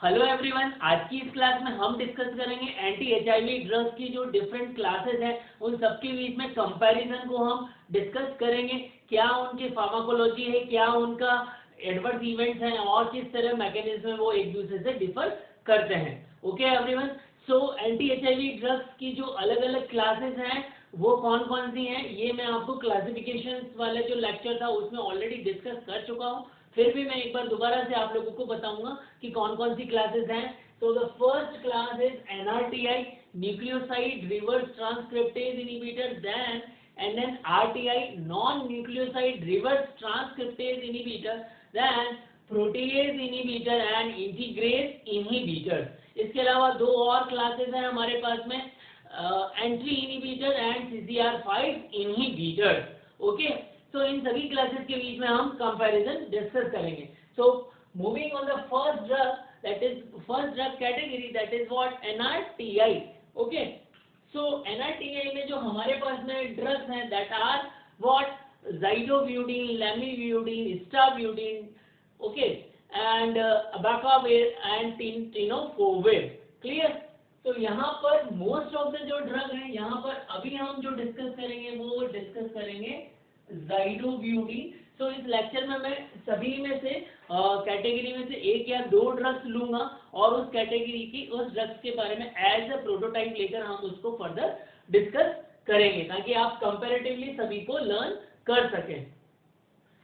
Hello everyone, आज की इस क्लास में हम डिस्कस करेंगे एंटी एचआईवी ड्रग्स की जो डिफरेंट क्लासेस हैं उन सबके बीच में कंपैरिजन को हम डिस्कस करेंगे। क्या उनकी फार्माकोलॉजी है, क्या उनका एडवर्स इवेंट्स हैं और किस तरह मैकेनिज्म वो एक दूसरे से डिफर करते हैं। Okay everyone, so anti HIV drugs की जो अलग अलग क्लासेस हैं वो कौन कौन सी हैं, ये मैं आपको क्लासिफिकेशन वाले जो लेक्चर था उसमें ऑलरेडी डिस्कस कर चुका हूँ। फिर भी मैं एक बार दोबारा से आप लोगों को बताऊंगा कि कौन कौन सी क्लासेस हैं। तो the first class is NRTI, nucleoside reverse transcriptase inhibitor, then NNRTI, non nucleoside reverse transcriptase inhibitor, then protease inhibitor and integrase inhibitor. इसके अलावा दो और क्लासेस हैं हमारे पास में, entry inhibitor and CCR5 inhibitor. Okay, तो इन सभी क्लासेस के बीच में हम कंपैरिजन डिस्कस करेंगे। So moving on the first drug, that is first drug category, that is what, NRTI. Okay, so NRTI में जो हमारे पास में ड्रग्स हैं that are what, zidovudine, lamivudine, stavudine, okay, and abacavir and tenofovir. Clear? तो यहाँ पर most of the जो ड्रग है यहाँ पर अभी हम जो डिस्कस करेंगे वो डिस्कस करेंगे ज़ाइडोब्यूटीन। तो इस लेक्चर में मैं सभी में से कैटेगरी में से एक या दो ड्रग्स लूंगा और उस कैटेगरी की उस ड्रग्स के बारे में एज अ प्रोटोटाइप लेकर हम उसको फर्दर डिस्कस करेंगे ताकि आप कंपैरेटिवली सभी को लर्न कर सकें।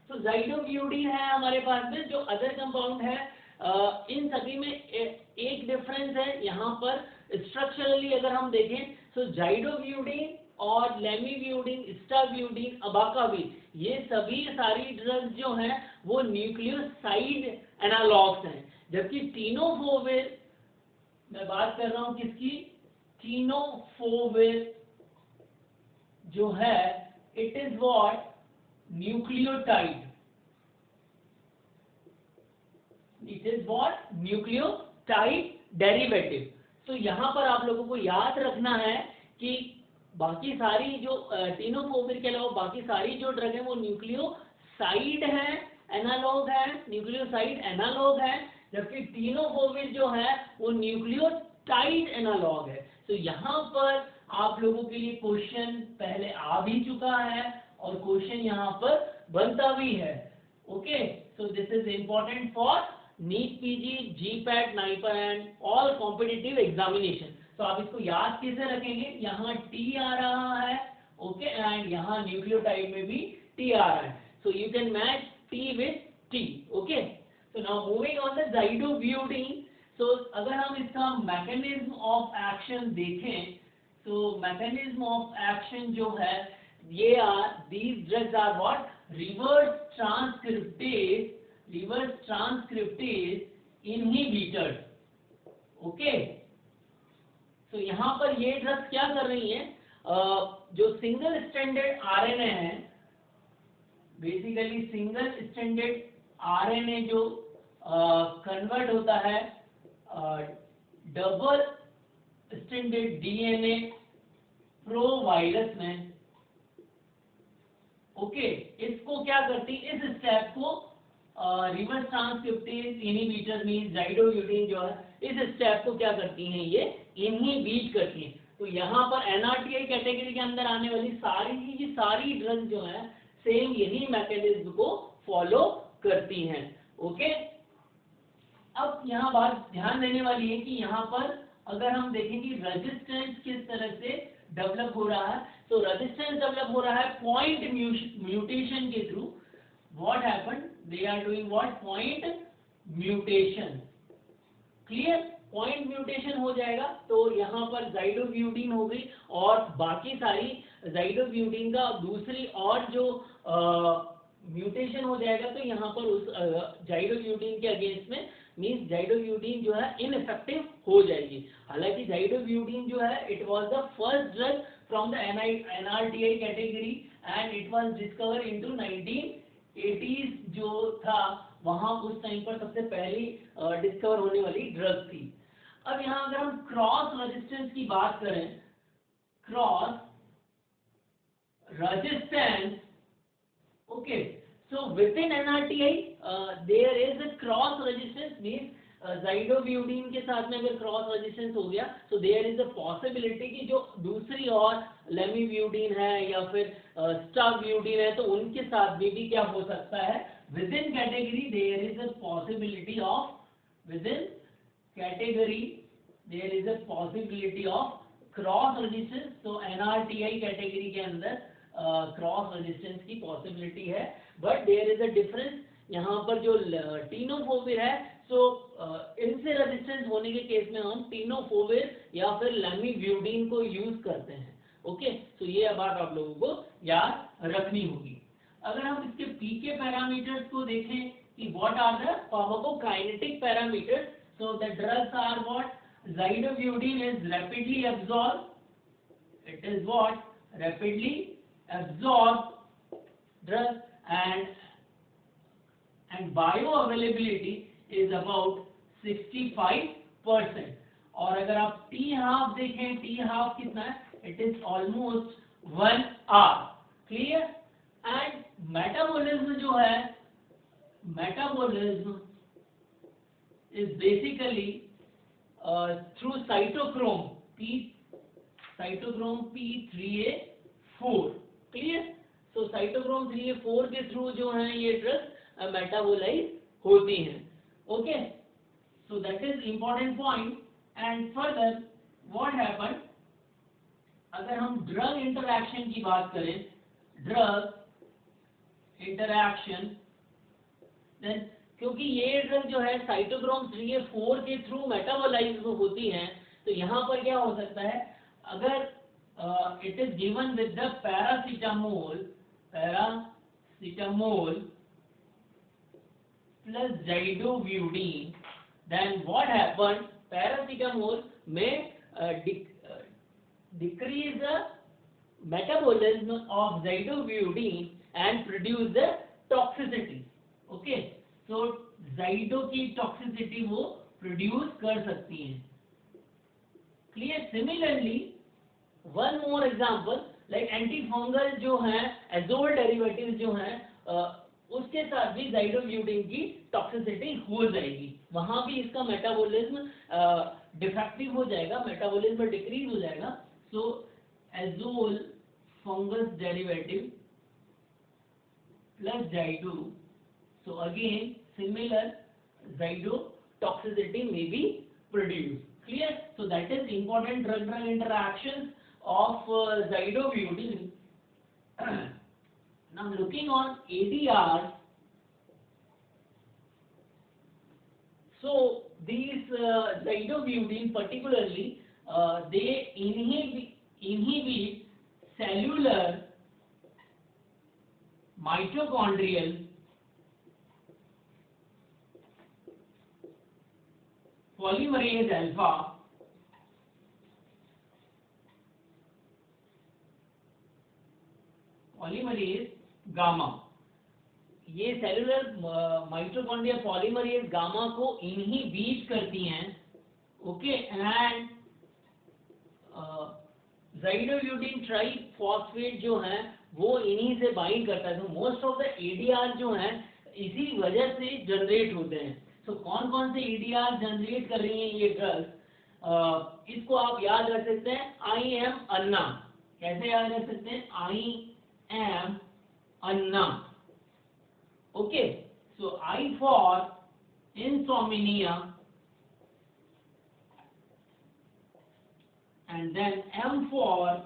तो ज़ाइडोब्यूटीन है हमारे पास में, जो अदर कंपाउंड है इन सभी में एक डिफरेंस है यहाँ पर स्ट्रक्चरली अगर हम देखें तो ज़ाइडोब्यूटीन और लैमिब्यूटीन, स्टाब्यूटीन, अबाकाविर, ये सभी सारी ड्रग्स जो हैं वो न्यूक्लियोसाइड एनालॉग्स हैं, जबकि टेनोफोविर, मैं बात कर रहा हूं किसकी, टेनोफोविर जो है it is what, nucleotide, it is what, nucleotide derivative. तो यहां पर आप लोगों को याद रखना है कि बाकी सारी जो टेनोफोविर के अलावा बाकी सारी जो ड्रग है वो न्यूक्लियोसाइड है, एनालॉग है, न्यूक्लियोसाइड एनालॉग है, जबकि टेनोफोविर जो है वो न्यूक्लियोटाइड एनालॉग है। तो यहाँ पर आप लोगों के लिए क्वेश्चन पहले आ भी चुका है और क्वेश्चन यहाँ पर बनता भी है। Okay, so this is important for NEET PG, GPAT, NIPER and all competitive examination. तो आप इसको याद कैसे रखेंगे, यहाँ टी आ रहा है, ओके, एंड यहाँ न्यूक्लियोटाइड में भी टी आ रहा है, so you can match T with T. Okay, तो नाउ मूविंग ऑन द ज़ाइडोब्यूटीन। सो अगर हम इसका मैकेनिज्म ऑफ एक्शन देखें तो मैकेनिज्म ऑफ एक्शन जो है ये these drugs are what, reverse transcriptase inhibitor. Okay, तो यहाँ पर ये ड्रग्स क्या कर रही हैं, जो सिंगल स्ट्रैंडेड आरएनए है, बेसिकली सिंगल स्ट्रैंडेड आरएनए जो कन्वर्ट होता है डबल स्ट्रैंडेड डीएनए प्रोवायरस में। ओके, इसको क्या करती है, इस स्टेप को रिवर्स ट्रांसक्रिप्टेज इनहिबिटर मींस ज़ाइडोब्यूटीन जो है इस स्टेप को क्या करती हैं, ये इनहिबिट करती हैं। तो यहाँ पर एनआरटीआई कैटेगरी के अंदर आने वाली सारी की सारी ड्रग जो है सेम यही मैकेनिज्म को फॉलो करती हैं। ओके, अब यहाँ बात ध्यान देने वाली है कि यहाँ पर अगर हम देखें कि रेजिस्टेंस किस तरह से डेवलप हो रहा है, तो रेजिस्टेंस डेवलप हो रहा है पॉइंट म्यूटेशन के through. What happened, they are doing what, point mutation. Clear, point mutation हो जाएगा तो यहाँ पर ज़ाइडोब्यूटीन हो गई और बाकी सारी ज़ाइडोब्यूटीन का दूसरी और जो म्यूटेशन हो जाएगा तो यहाँ पर उस ज़ाइडोब्यूटीन के अगेंस्ट में मींस ज़ाइडोब्यूटीन जो है इनइफेक्टिव हो जाएगी। हालांकि ज़ाइडोब्यूटीन जो है it was the first drug from the NRTI category and it was discover into 1980s जो था वहां उस टाइम पर सबसे पहली डिस्कवर होने वाली ड्रग थी। अब यहाँ अगर हम क्रॉस रेजिस्टेंस की बात करें, cross resistance, okay, so within NRTI there is a cross resistance, means जाइडोब्यूटीन के साथ में अगर क्रॉस रेजिस्टेंस हो गया तो देयर इज अ पॉसिबिलिटी कि जो दूसरी और लेमीब्यूटीन है या फिर स्टाब्यूटीन है तो उनके साथ भी क्या हो सकता है, within category there is a possibility of, within category there is a possibility of cross resistance. तो एनआरटीआई कैटेगरी के अंदर क्रॉस रेजिस्टेंस की पॉसिबिलिटी है, but there is a difference. यहाँ पर जो टीनोफोविर है, सो इनसे रेजिस्टेंस होने के केस में हम टीनोफोविर या फिर लेमीब्यूटीन को यूज करते हैं। ओके, तो ये बात आप लोगों को याद रखनी होगी। अगर हम इसके पीके पैरामीटर्स को देखें कि what are the pharmacokinetic parameters, so the drugs are what, zidovudine is rapidly absorb, it is what, rapidly absorbed drug, and bioavailability is about 65%। और अगर आप टी हाफ देखें, टी हाफ कितना है, it is almost 1 hour। Clear. And metabolism जो है, metabolism is basically through cytochrome P3A4। Clear. So cytochrome 3A4 के through जो है ये ड्रग मेटाबोलाइज होती हैं। Okay, so that is important point. And further what happen, अगर हम ड्रग इंटरैक्शन की बात करें, ड्रग इंटरैक्शन, देन क्योंकि ये ड्रग जो है साइटोक्रोम 3A4 के थ्रू मेटाबोलाइज होती हैं, तो यहाँ पर क्या हो सकता है, अगर it is given with the paracetamol plus zidovudine, then what happened, paracetamol may decrease the metabolism of zidovudine and produce the toxicity। okay, so zido की toxicity वो produce कर सकती हैं। clear। similarly one more example, like antifungal जो है, azole derivative जो है, उसके साथ भी जाइडोब्यूटीन की टॉक्सिसिटी हो जाएगी, वहां भी इसका मेटाबॉलिज्म डिफेक्टिव हो जाएगा, मेटाबॉलिज्म डिक्रीज हो जाएगा। So azole fungus derivative plus zido, so again similar zido toxicity में be produce. clear। so that is important drug interactions of zidovudine। now looking on ADRs, so these zidovudine particularly they inhibit cellular mitochondrial polymerase alpha polymerase gamma। ये cellular mitochondria polymerase gamma को inhibit करती हैं। Okay, and जाइडोब्यूटीन triphosphate जो है वो इन्हीं से bind करता है। तो मोस्ट ऑफ द एडीआर जो है इसी वजह से जनरेट होते हैं। तो कौन कौन से एडीआर जनरेट कर रही हैं ये ड्रग्स, इसको आप याद रख सकते हैं, आई एम अन्ना। कैसे याद रख सकते हैं, I am Anna. Okay, so I for insomnia, and then M for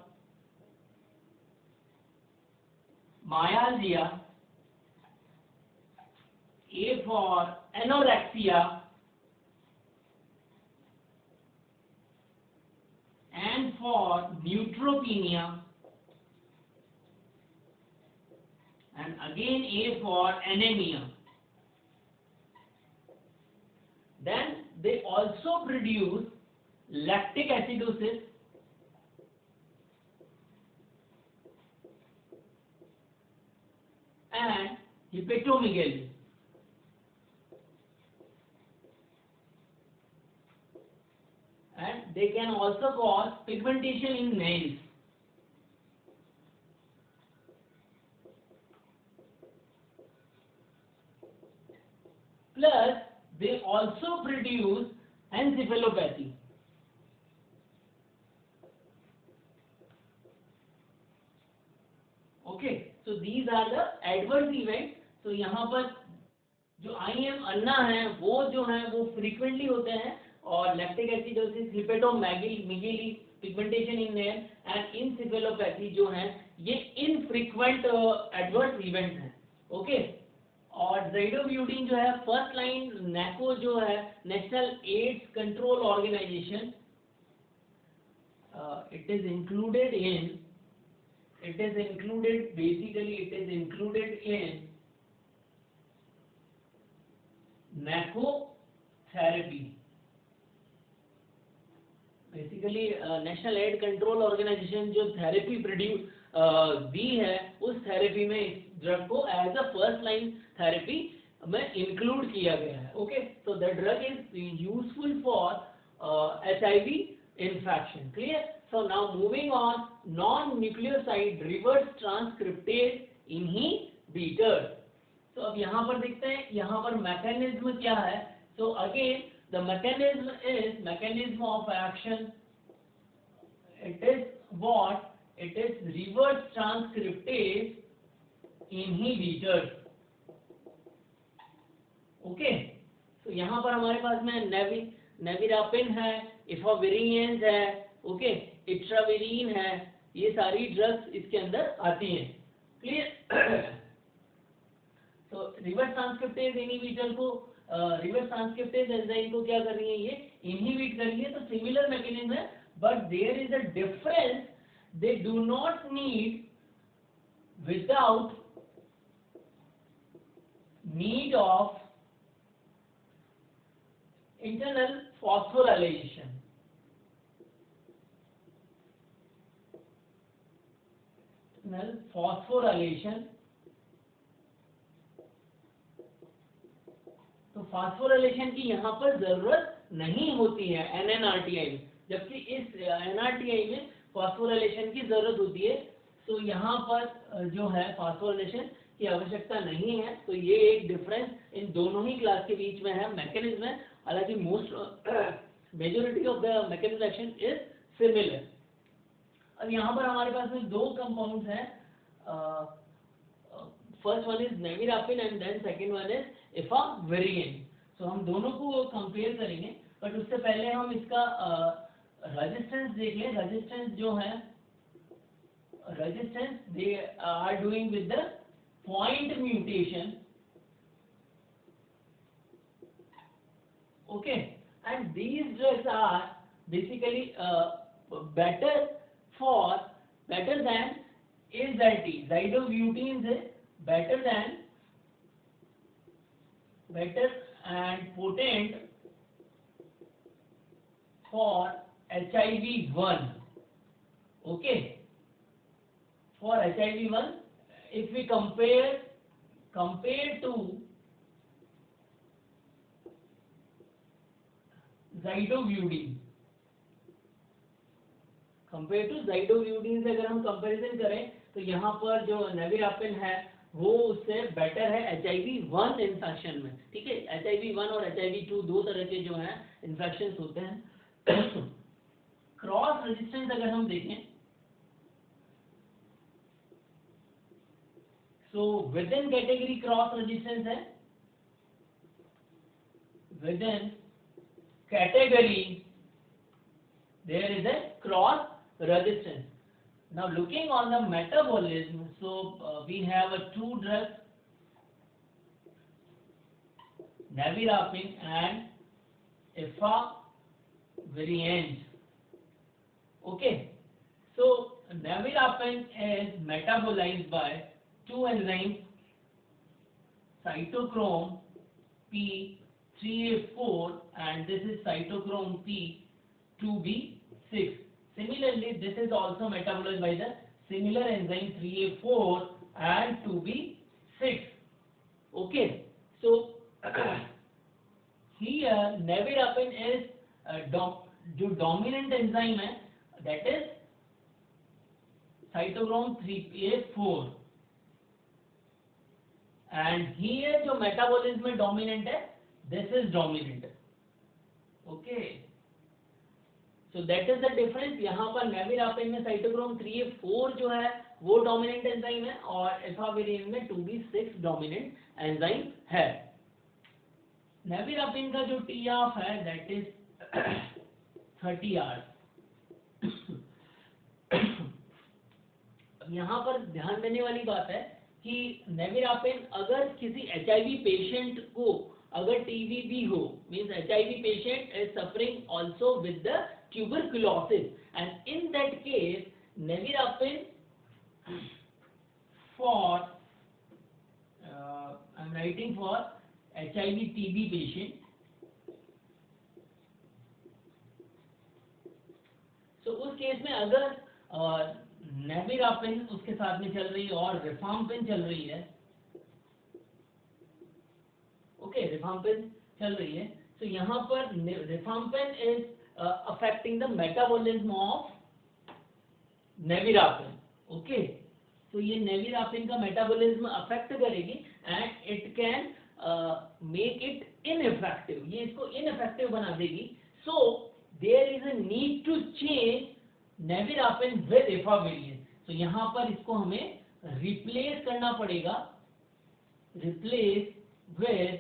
myalgia, A for anorexia, N for neutropenia, and again A for anemia. Then they also produce lactic acidosis, and hepatomegaly. And they can also cause pigmentation in nails. Plus they also produce encephalopathy. Okay, so these are the adverse events. तो यहाँ पर जो IM अन्ना है वो जो है वो frequently होते हैं, और lactic acidosis, hepatomegaly, pigmentation in nail and encephalopathy जो है ये इनफ्रीक्वेंट एडवर्स इवेंट हैं. ओके, और ज़ाइडोब्यूटीन जो है फर्स्ट लाइन नैको जो है national AIDS control organisation, it is included in NACO therapy. Basically national aid control organisation जो थेरेपी प्रोड्यूस दी है उस थेरेपी में इस ड्रग को as a first line therapy में इंक्लूड किया गया है. Okay, so the drug is useful for HIV infection. Clear? So now moving on, non-nucleoside reverse transcriptase inhibitors. तो अब यहाँ पर देखते हैं यहाँ पर मैकेनिज्म क्या है. So again the mechanism of action, it is what? It is reverse transcriptase inhibitors. Okay, so यहाँ पर हमारे पास में नेविरापिन है, इफाविरियंस है, ओके, इट्राविरीन है, ये सारी ड्रग्स इसके अंदर आती हैं. क्लियर? तो रिवर्स ट्रांसक्रिप्टेज इनहिबिटर को रिवर्स ट्रांसक्रिप्टेज एंजाइम को क्या कर रही है, ये इनहिबिट कर रही है. तो सिमिलर मैकेनिज्म है, but there is a difference. They do not need without need of internal phosphorylation. तो फास्फोराइलेशन की यहाँ पर जरूरत नहीं होती है NNRTI में, जबकि इस NRTI में फास्फोराइलेशन की जरूरत होती है. तो यहाँ पर जो है फास्फोराइलेशन की आवश्यकता नहीं है. तो ये एक डिफरेंस इन दोनों ही क्लास के बीच में है, मैकेनिज्म है. हालांकि majority of the mechanism action is similar. अब यहाँ पर हमारे पास में दो कंपाउंड्स हैं. First one is nevirapine and then second one is efavirenz. सो हम दोनों को कंपेयर करेंगे, बट उससे पहले हम इसका रेजिस्टेंस देख लें. रेजिस्टेंस जो है, resistance they are doing with the point mutation. Okay, and these drugs are basically better than AZT. Zydobutynin is better and potent for HIV-1. Okay, for HIV-1, if we compare to zidovudine, compare to zidovudine से अगर हम comparison करें तो यहाँ पर जो नेविरापिन है वो उससे बेटर है HIV-1 इन्फेक्शन में. ठीक है, HIV-1 और HIV-2 दो तरह के जो हैं इन्फेक्शंस होते हैं. क्रॉस रेजिस्टेंस अगर हम देखें, so within category cross resistance है. Within category there is a cross resistance. Now looking on the metabolism, so we have two drugs, nevirapine and efavirenz. Okay, so nevirapine is metabolized by two enzymes, cytochrome P3A4 and this is cytochrome P2B6. Similarly, this is also metabolized by the similar enzyme 3A4 and 2B6. Okay, so here nevirapine is जो dominant enzyme है, that is cytochrome 3A4, and here जो metabolism में dominant है this is dominant. Okay, so that is the difference. यहाँ पर नेविरापेन में cytochrome 3A4 जो है वो डोमिनेंट एंजाइम है और एफावेरिन में 2B6 डोमिनेंट एंजाइम है. नेविरापेन का जो टी ऑफ है दैट इज 30 आवर्स. यहाँ पर ध्यान देने वाली बात है कि नेविरापेन अगर किसी HIV पेशेंट को अगर TBP हो, means HIV patient is suffering also with the tuberculosis, and in that case nevirapine for I'm writing for HIV TB patient. So उस केस में अगर नेविरापेन उसके साथ में चल रही है और रिफाम्पिन चल रही है, ओके, रिफाम्पिन चल रही है, तो यहाँ पर rifampin is affecting the metabolism of nevirapine. Okay, तो ये नेविरापेन का मेटाबॉलिज्म अफेक्ट करेगी and it can make it ineffective. ये इसको इनइफेक्टिव बना देगी. So there is a need to change nevirapine with efavirenz. तो यहाँ पर इसको हमें रिप्लेस करना पड़ेगा, रिप्लेस विद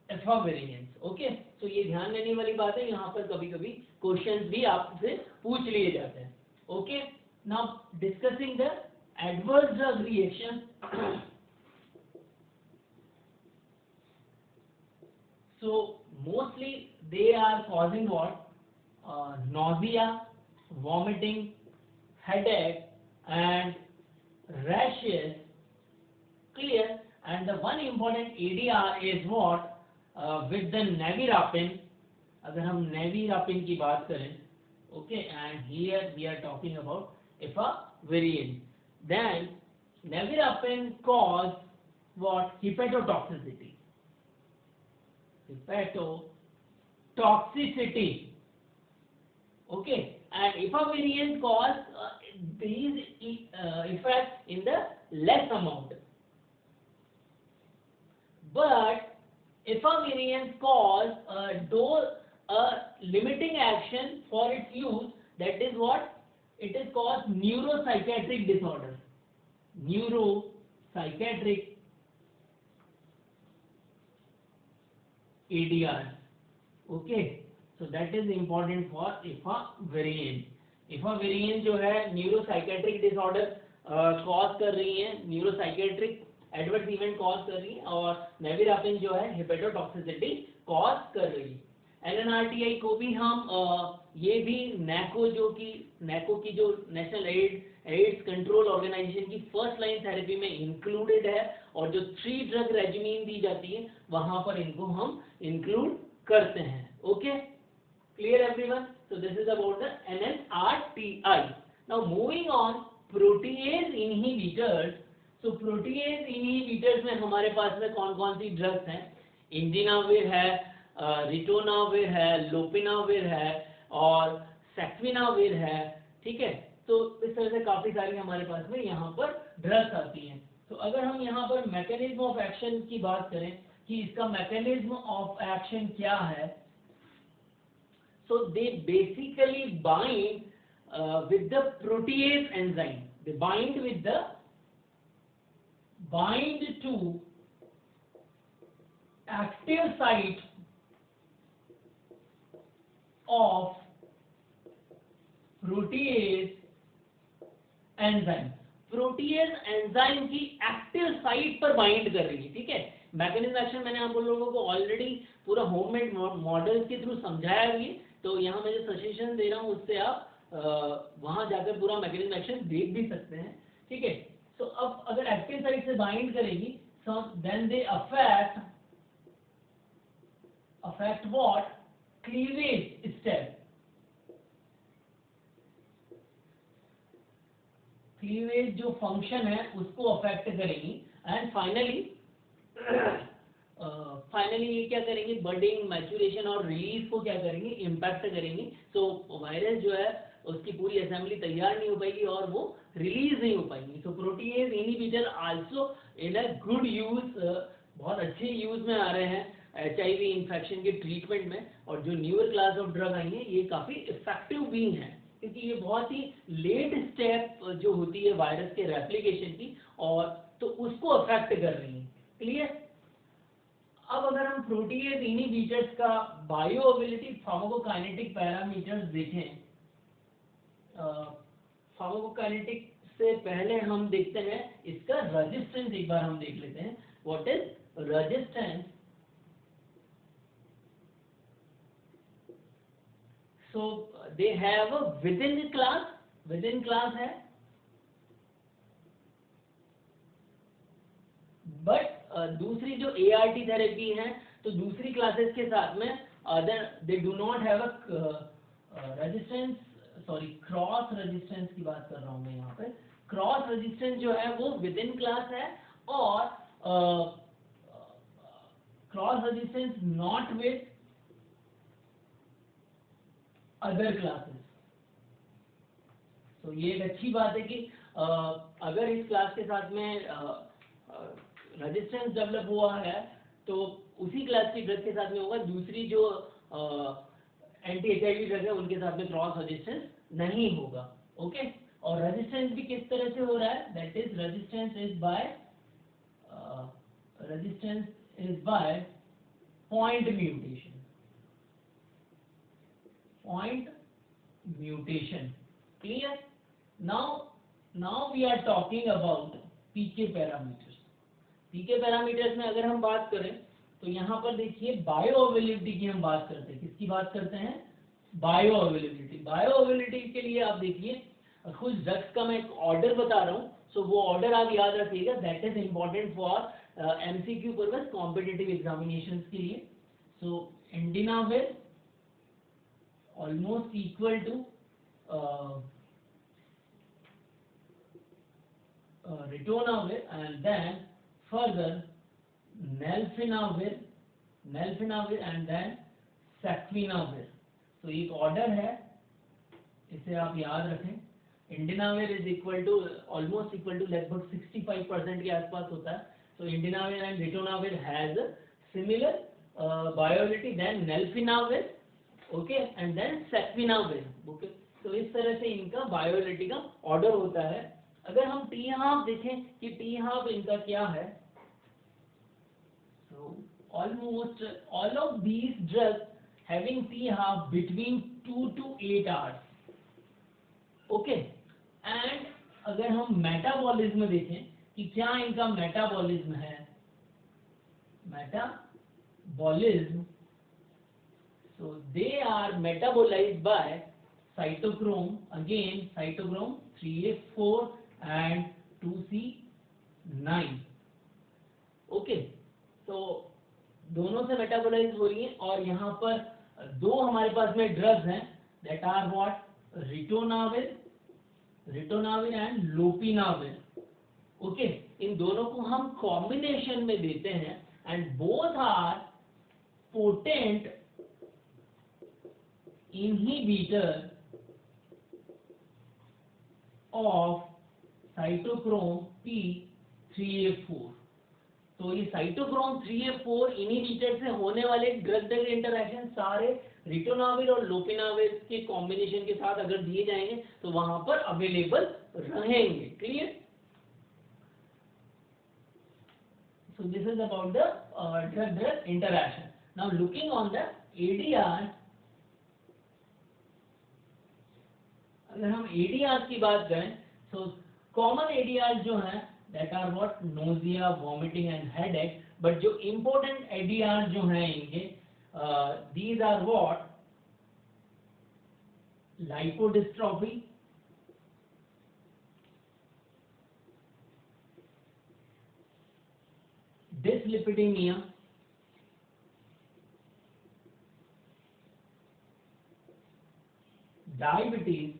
एफावेरिन. ओके, तो ये ध्यान देने वाली बात है. यहाँ पर कभी कभी क्वेश्चंस भी आपसे पूछ लिए जाते हैं. Okay, now discussing the adverse drug reaction. So mostly they are causing what? Nausea, vomiting, headache and rashes. Clear? And the one important ADR is what? With the nevirapine. अगर हम nevirapine की बात करें, okay, and here we are talking about efavirenz. Then nevirapine cause what? Hepatotoxicity. Hepatotoxicity. Okay, and efavirenz cause these effects in the less amount, but efavirenz cause limiting action for its use. That is what? It is called neuropsychiatric disorders. Neuropsychiatric ADR. Okay, so that is important for efavirenz. efavirenz जो है neuropsychiatric disorder cause कर रही है, neuropsychiatric adverse event cause कर रही है, और नेविरापेन जो है हेपेटोटॉक्सिसिटी कॉज कर रही है. NNRTI को भी हम ये भी NACO की जो नेशनल एड्स कंट्रोल ऑर्गेनाइजेशन की फर्स्ट लाइन थेरेपी में इंक्लूडेड है, और जो 3 ड्रग रेजिमेन दी जाती है वहां पर इनको हम इंक्लूड करते हैं. Okay, clear everyone? So this is about the NNRTI. Now moving on, protease inhibitors. So protease inhibitors में हमारे पास में कौन कौन सी ड्रग्स हैं? इंजिनाविर है, रिटोनाविर है, लोपिनाविर है और सेक्विनाविर है. ठीक है, तो इस तरह से काफी सारी हमारे पास में यहाँ पर ड्रग्स आती हैं. तो अगर हम यहाँ पर मैकेनिज्म ऑफ एक्शन की बात करें कि इसका मैकेनिज्म ऑफ एक्शन क्या है, so they basically bind with the protease enzyme. They bind to active site of protease enzyme. Protease enzyme की एक्टिव साइट पर बाइंड कर रही है. ठीक है, मैकेनिज्म एक्शन मैंने आप लोगों को ऑलरेडी पूरा होममेड मॉडल्स के थ्रू समझाया भी, तो यहाँ मैं जो सजेशन दे रहा हूँ उससे आप वहां जाकर पूरा मैकेनिज्म एक्शन देख भी सकते हैं. ठीक है, तो अब अगर एक्टिव साइट से बाइंड करेगी, so then they affect what? Cleavage step. Cleavage जो फंक्शन है उसको अफेक्ट करेंगी, एंड फाइनली ये क्या करेंगे? बडिंग, मैच्योरेशन और रिलीज को क्या करेंगे? इम्पैक्ट करेंगी. सो वायरस जो है उसकी पूरी असेंबली तैयार नहीं हो पाएगी और वो रिलीज नहीं हो पाएंगी. So protease inhibitor also in a good use बहुत अच्छे यूज में आ रहे हैं HIV इन्फेक्शन के ट्रीटमेंट में, और जो न्यूअर क्लास ऑफ ड्रग आई है ये काफ़ी इफेक्टिव भी हैं, क्योंकि ये बहुत ही लेट स्टेप जो होती है वायरस के रेप्लिकेशन की, और तो उसको अफेक्ट कर रही है। क्लियर? अब अगर हम प्रोटीएज इनहिबिटर्स का बायोअवेलेबिलिटी फार्माकोकाइनेटिक पैरामीटर्स देखें, फार्माकोकाइनेटिक से पहले हम देखते हैं इसका रेजिस्टेंस, एक बार हम देख लेते हैं what is resistance. So they have with in class है, बट दूसरी जो ART थेरेपी है तो दूसरी क्लासेस के साथ में other they do not have a resistance, sorry cross resistance की बात कर रहा हूं मैं यहाँ पे। क्रॉस रेजिस्टेंस जो है वो विद इन क्लास है, और cross resistance not with other classes. तो ये एक अच्छी बात है कि अगर इस क्लास के साथ में रेजिस्टेंस डेवलप हुआ है तो उसी क्लास की ड्रग के साथ में होगा, दूसरी जो एंटी HIV ड्रग है उनके साथ में क्रॉस रेजिस्टेंस नहीं होगा। ओके, और रेजिस्टेंस भी किस तरह से हो रहा है, that is resistance is by point mutation. Clear? Now we are talking about PK parameters. PK parameters में अगर हम बात करें तो यहाँ पर देखिए बायोअवेलेबिलिटी की हम बात करते हैं। किसकी बात करते हैं? बायोअवेलेबिलिटी। बायोअवेलेबिलिटी के लिए आप देखिए कुछ ड्रग्स का मैं एक ऑर्डर बता रहा हूँ, सो वो ऑर्डर आप याद रखिएगा, that is important for MCQ purpose competitive examinations के लिए। सो एंडिनाविर almost equal to ritonavir, and then further nelfinavir and then saquinavir। तो एक ऑर्डर है, इसे आप याद रखें। Indinavir is equal to almost equal to लगभग 65% के आसपास होता है। तो indinavir and ritonavir has similar bioavailability then nelfinavir, okay, and then saquinavir. Okay, तो इस तरह से इनका बायोअवेलेबिलिटी का ऑर्डर होता है। अगर हम टी हाफ देखें कि टी हाफ इनका क्या है, so almost all of these drugs having T half between 2 to 8 hours, okay. And अगर हम मेटाबॉलिज्म देखें कि क्या इनका मेटाबॉलिज्म है, metabolism, so they are metabolized by cytochrome, again cytochrome 3A4 and 2C9, okay. तो दोनों से मेटाबोलाइज हो रही है, और यहाँ पर दो हमारे पास में ड्रग्स हैं, that are what, ritonavir and lopinavir, okay. इन दोनों को हम कॉम्बिनेशन में देते हैं, and both are potent inhibitor of cytochrome P3A4। तो ये साइटोक्रोम 3A4 इनहिबिटर से होने वाले ड्रग ड्रग इंटरैक्शन सारे रिटोनाविर और लोपिनाविर के कॉम्बिनेशन के साथ अगर दिए जाएंगे तो वहां पर अवेलेबल रहेंगे। Clear? So this is about the drug drug interaction. Now looking on the ADR, अगर हम ADR की बात करें तो कॉमन ADR जो है that are what, nausea, vomiting and headache, but जो इंपॉर्टेंट ADR जो है इनके these are what, lipodystrophy, dyslipidemia, diabetes,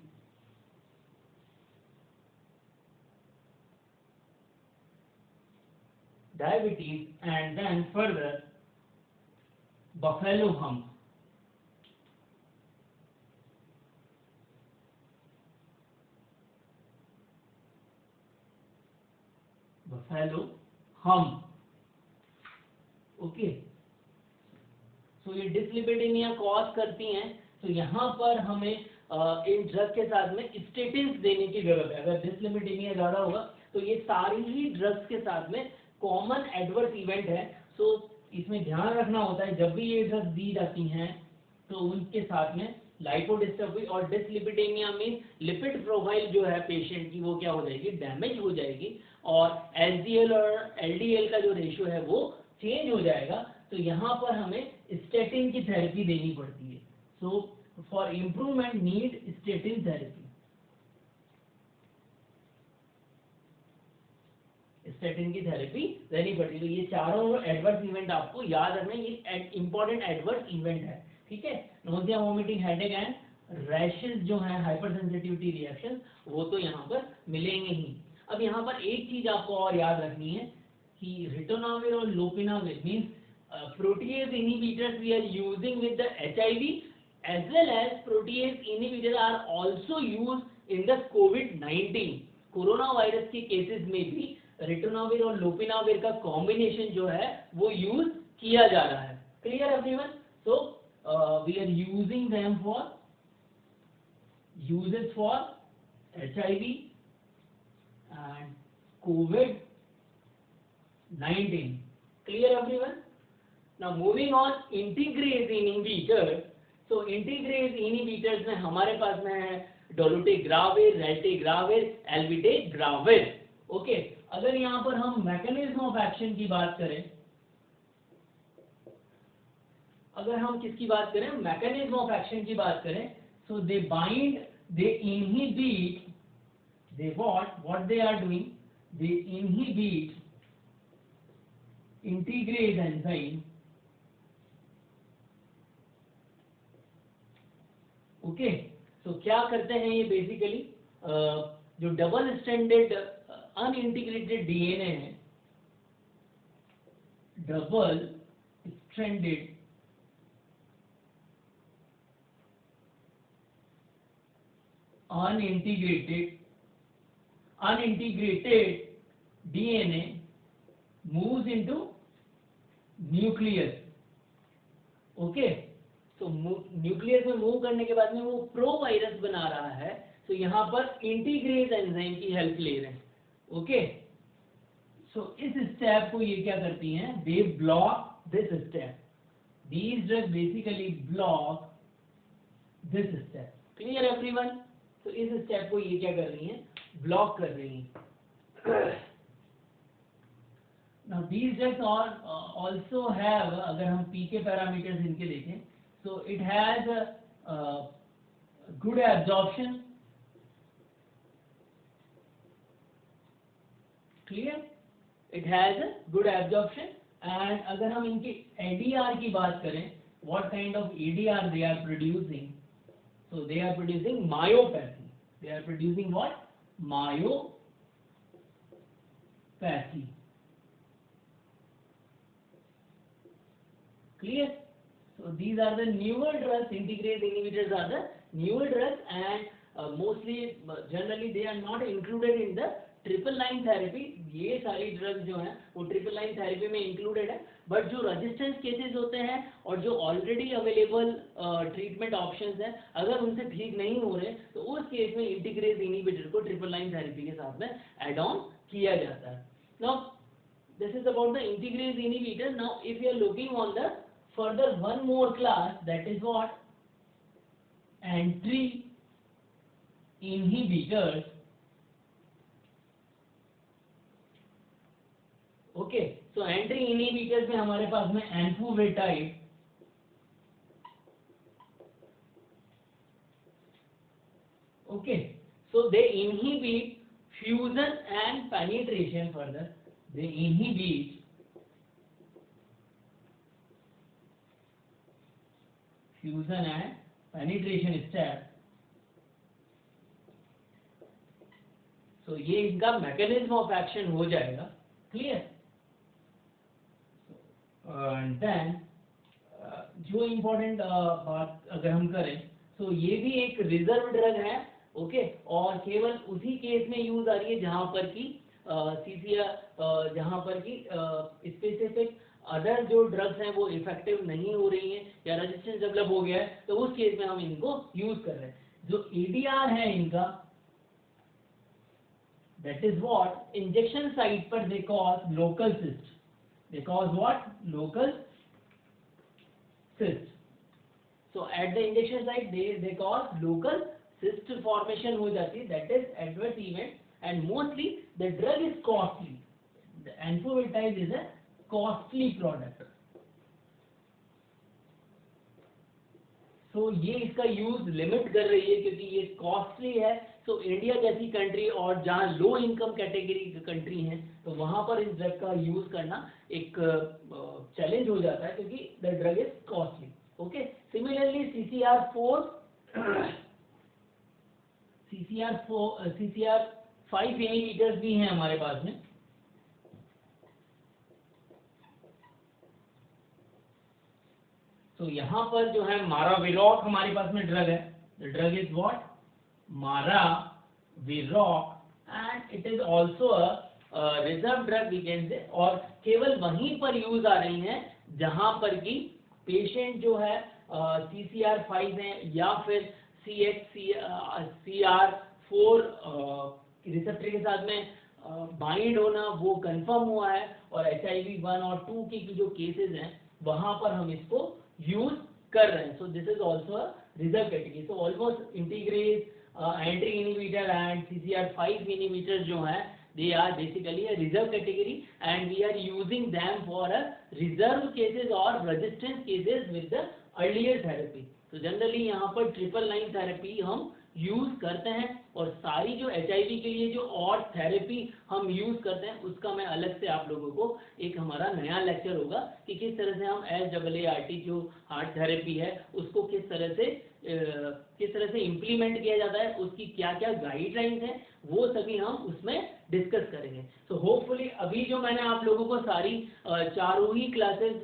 and then further buffalo hump। buffalo hump, okay. So ये डिसलिपिडेमिया कॉज करती हैं, तो यहाँ पर हमें इन ड्रग के साथ में स्टेटिन्स देने की जरूरत है। अगर डिसलिपिडेमिया ज़्यादा होगा तो ये सारी ही ड्रग्स के साथ में कॉमन एडवर्स इवेंट है। सो इसमें ध्यान रखना होता है जब भी ये ड्रग्स दी जाती हैं तो उनके साथ में लाइपोडिस्ट्रोफी और डिसलिपिडेमिया में लिपिड प्रोफाइल जो है पेशेंट की वो क्या हो जाएगी, डैमेज हो जाएगी, और एचडीएल और एलडीएल का जो रेशियो है वो चेंज हो जाएगा। तो यहाँ पर हमें स्टेटिन की थेरेपी देनी पड़ती है। So for improvement need statin therapy. Statin की थेरेपी देनी पड़ती है। तो ये चारों एडवर्स इवेंट आपको याद रखना, ये इंपॉर्टेंट एडवर्स इवेंट है, ठीक है। Nausea, vomiting, headache and rashes जो है, हाइपर सेंसिटिविटी रिएक्शन, वो तो यहाँ पर मिलेंगे ही। अब यहाँ पर एक चीज आपको और याद रखनी है कि रिटोनाविर और लोपिनाविर means protease inhibitors we are using with the HIV as well as protease inhibitors are also used in the COVID-19 corona virus के केसेस में भी रिटोनाविर और लोपिनाविर का कॉम्बिनेशन जो है वो यूज किया जा रहा है। Clear everyone? So we are using them for uses for HIV and COVID-19. Clear everyone? Now moving on, integrase inhibitors. So integrase inhibitors में हमारे पास में है dolutegravir, raltegravir, elbitregravir. ओके, अगर यहाँ पर हम मैकेनिज्म ऑफ एक्शन की बात करें, अगर हम किसकी बात करें, मैकेनिज्म ऑफ एक्शन की बात करें, so they bind, they inhibit, they what they are doing, they inhibit integrase enzyme. Okay, तो क्या करते हैं ये बेसिकली जो डबल स्ट्रैंडेड अनइंटीग्रेटेड डीएनए है, double stranded unintegrated DNA moves into nucleus. Okay, तो न्यूक्लियस में मूव करने के बाद में वो प्रो वायरस बना रहा है, तो यहाँ पर इंटीग्रेज एंजाइम की हेल्प ले रहे हैं। ओके, सो इस स्टेप को ये क्या करती हैं, they block this step, these drugs basically block this step. Clear everyone? तो इस स्टेप को ये क्या कर रही हैं, ब्लॉक कर रही हैं। Now these drugs also have, अगर हम पीके पैरामीटर्स इनके देखें, so it has good absorption, clear, it has good absorption, and अगर हम इनके ADR की बात करें, what kind of ADR they are producing, so they are producing myopathy, they are producing what, myopathy. Clear? So these are the newer drugs, integrase inhibitors are the newer drugs, and mostly generally they are not included in the triple line therapy. ये सारी drugs जो हैं वो triple line therapy में included है, but जो resistance cases होते हैं और जो ऑलरेडी अवेलेबल ट्रीटमेंट ऑप्शंस हैं, अगर उनसे ठीक नहीं हो रहे तो उस केस में इंटीग्रेज इनहिबिटर को ट्रिपल लाइन थेरेपी के साथ में एड ऑन किया जाता है। Now this is about the integrase inhibitor. Now if you are looking on the further one more class, that is what, entry inhibitors. Okay, so entry inhibitors में हमारे पास में एन्फुवेटाइड, okay, so they inhibit fusion and penetration. Further they inhibit fusion and penetration step. So ये इनका mechanism of action हो जाएगा। Clear? And then जो important बात अगर हम करें, तो ये भी एक रिजर्व ड्रग है। ओके, और केवल उसी केस में यूज आ रही है जहां पर की जहां पर की स्पेसिफिक अदर जो ड्रग्स हैं वो इफेक्टिव नहीं हो रही हैं या रेजिस्टेंस डेवलप हो गया है, तो उस केस में हम इनको यूज कर रहे हैं। जो ईडीआर है इनका, that is what, injection site पर they cause local cyst, they cause what, local cyst. So at the injection site they cause local cyst formation हो जाती है, that is adverse event, and mostly the drug is costly. The Enfovital is a costly product. So ये इसका use limit कर रही है क्योंकि ये कॉस्टली है। तो इंडिया जैसी कंट्री और जहाँ लो इनकम कैटेगरी कंट्री हैं तो वहां पर इस ड्रग का यूज करना एक चैलेंज हो जाता है क्योंकि the drug is costly. Okay, similarly CCR 5 inhibitors भी हैं हमारे पास में। तो यहाँ पर जो है माराविरोक हमारे पास में ड्रग है। The drug is what, maraviroc, and it is also a reserve drug we can say, और केवल वहीं पर यूज आ रही हैं जहां पर कि पेशेंट जो है CCR5 है या फिर CR4 रिसेप्टर के साथ में बाइंड होना वो कंफर्म हुआ है, और HIV 1 और 2 की जो केसेस हैं वहां पर हम इसको यूज कर रहे हैं। सो this is also a reserve category. So almost integrase, entry inhibitor and CCR5 inhibitor जो है they are basically a reserve category and we are using them for a reserve cases or resistance cases with the earlier therapy। तो generally यहाँ पर 999 therapy हम use करते हैं, और सारी जो HIV के लिए जो और थेरेपी हम यूज करते हैं उसका मैं अलग से आप लोगों को एक हमारा नया लेक्चर होगा कि किस तरह से हम SAART जो हार्ट थेरेपी है उसको किस तरह से इम्प्लीमेंट किया जाता है, उसकी क्या क्या गाइडलाइंस हैं वो सभी हम उसमें डिस्कस करेंगे। सो होपफुली अभी जो मैंने आप लोगों को सारी चारों ही क्लासेस,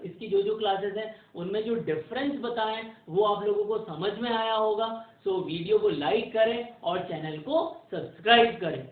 इसकी जो क्लासेस हैं उनमें जो डिफरेंस बताएं वो आप लोगों को समझ में आया होगा। सो वीडियो को लाइक करें और चैनल को सब्सक्राइब करें।